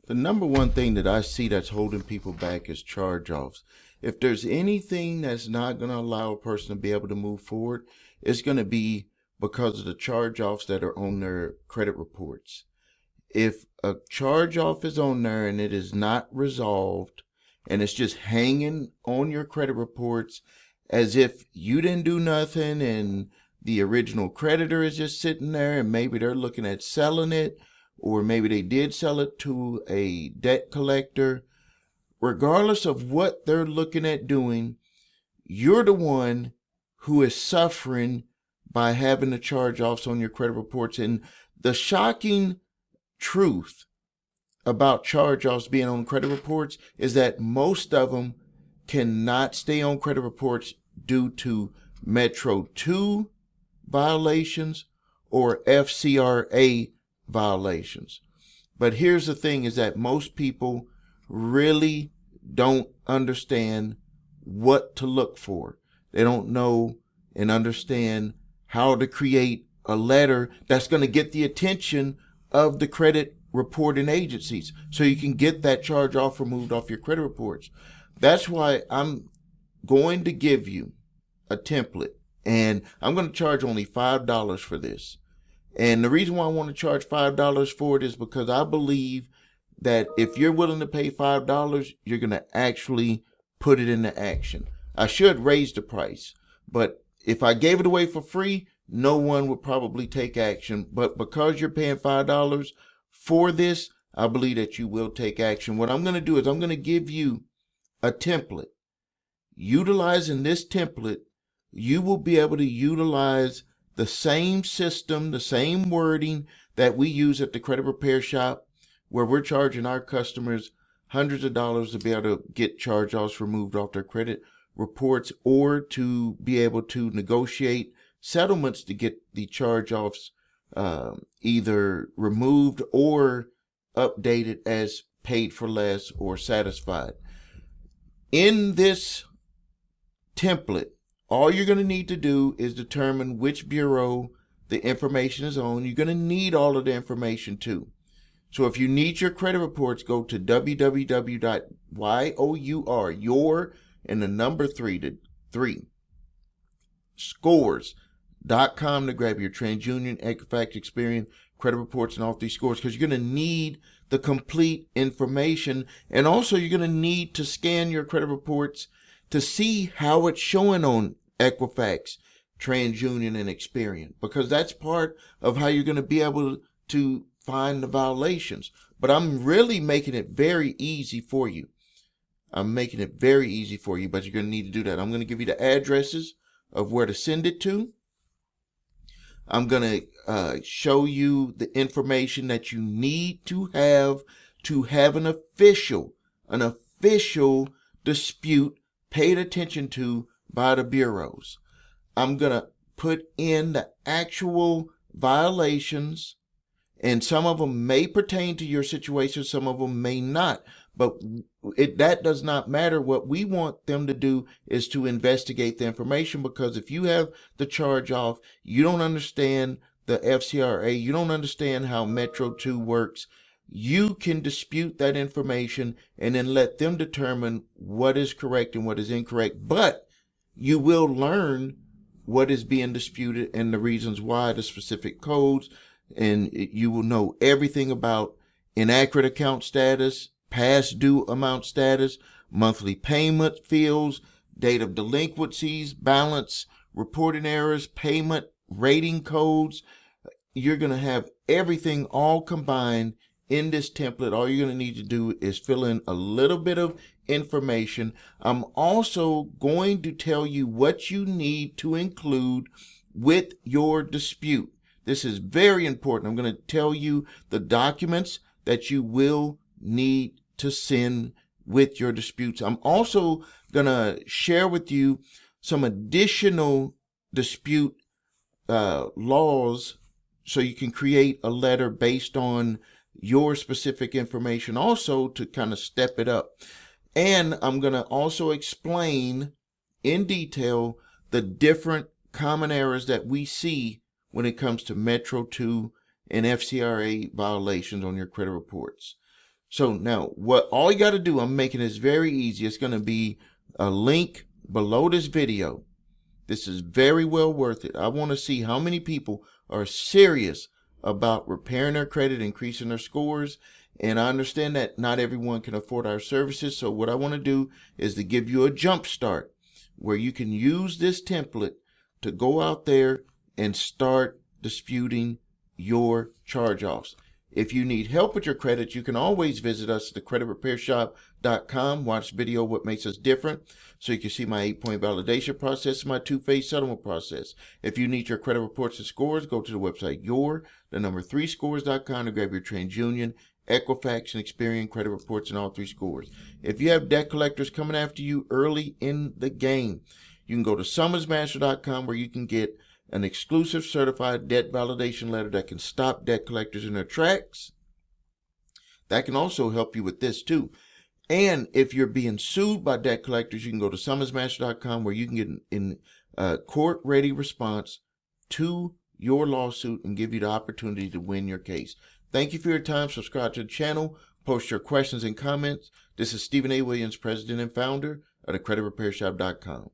The number one thing that I see that's holding people back is charge-offs. If there's anything that's not going to allow a person to be able to move forward, it's going to be because of the charge-offs that are on their credit reports. If a charge-off is on there and it is not resolved and it's just hanging on your credit reports as if you didn't do nothing and the original creditor is just sitting there and maybe they're looking at selling it, or maybe they did sell it to a debt collector. Regardless of what they're looking at doing, you're the one who is suffering by having the charge-offs on your credit reports. And the shocking truth about charge-offs being on credit reports is that most of them cannot stay on credit reports due to Metro 2 violations or FCRA violations. But here's the thing, is that most people really don't understand what to look for. They don't know and understand how to create a letter that's going to get the attention of the credit reporting agencies so you can get that charge off removed off your credit reports. That's why I'm going to give you a template, and I'm going to charge only $5 for this. And the reason why I want to charge $5 for it is because I believe that if you're willing to pay $5, you're going to actually put it into action. I should raise the price, but if I gave it away for free, no one would probably take action. But because you're paying $5 for this, I believe that you will take action. What I'm going to do is I'm going to give you a template. Utilizing this template, you will be able to utilize the same system, the same wording that we use at the credit repair shop, where we're charging our customers hundreds of dollars to be able to get charge-offs removed off their credit reports, or to be able to negotiate settlements to get the charge-offs either removed or updated as paid for less or satisfied. In this template, all you're going to need to do is determine which bureau the information is on. You're going to need all of the information too. So if you need your credit reports, go to www.your and the number 3 scores.com to grab your TransUnion, Equifax, Experian credit reports and all 3 scores, because you're going to need the complete information. And also you're going to need to scan your credit reports to see how it's showing on Equifax, TransUnion, and Experian, because that's part of how you're going to be able to find the violations. But I'm really making it very easy for you. But you're going to need to do that. I'm going to give you the addresses of where to send it to. I'm going to show you the information that you need to have an official dispute paid attention to by the bureaus. I'm going to put in the actual violations, and some of them may pertain to your situation, some of them may not. But that does not matter. What we want them to do is to investigate the information, because if you have the charge off, you don't understand the FCRA, you don't understand how Metro 2 works, you can dispute that information and then let them determine what is correct and what is incorrect. But you will learn what is being disputed and the reasons why, the specific codes, and you will know everything about inaccurate account status, past due amount status, monthly payment fields, date of delinquencies, balance, reporting errors, payment, rating codes. You're going to have everything all combined in this template. All you're going to need to do is fill in a little bit of information. I'm also going to tell you what you need to include with your dispute. This is very important. I'm going to tell you the documents that you will need to send with your disputes. I'm also going to share with you some additional dispute laws so you can create a letter based on your specific information, also to kind of step it up. And I'm going to also explain in detail the different common errors that we see when it comes to Metro 2 and FCRA violations on your credit reports. So now what all you got to do, I'm making this very easy. It's going to be a link below this video. This is very well worth it. I want to see how many people are serious about repairing their credit, increasing their scores. And I understand that not everyone can afford our services. So what I want to do is to give you a jump start where you can use this template to go out there and start disputing your charge-offs. If you need help with your credit, you can always visit us at thecreditrepairshop.com. Watch the video, What Makes Us Different, so you can see my 8-point validation process, my 2-phase settlement process. If you need your credit reports and scores, go to the website your3scores.com to grab your TransUnion, Equifax, and Experian credit reports and all 3 scores. If you have debt collectors coming after you early in the game, you can go to summersmaster.com where you can get an exclusive certified debt validation letter that can stop debt collectors in their tracks. That can also help you with this too. And if you're being sued by debt collectors, you can go to summersmaster.com where you can get a court-ready response to your lawsuit and give you the opportunity to win your case. Thank you for your time. Subscribe to the channel. Post your questions and comments. This is Stephen A. Williams, President and Founder of thecreditrepairshop.com.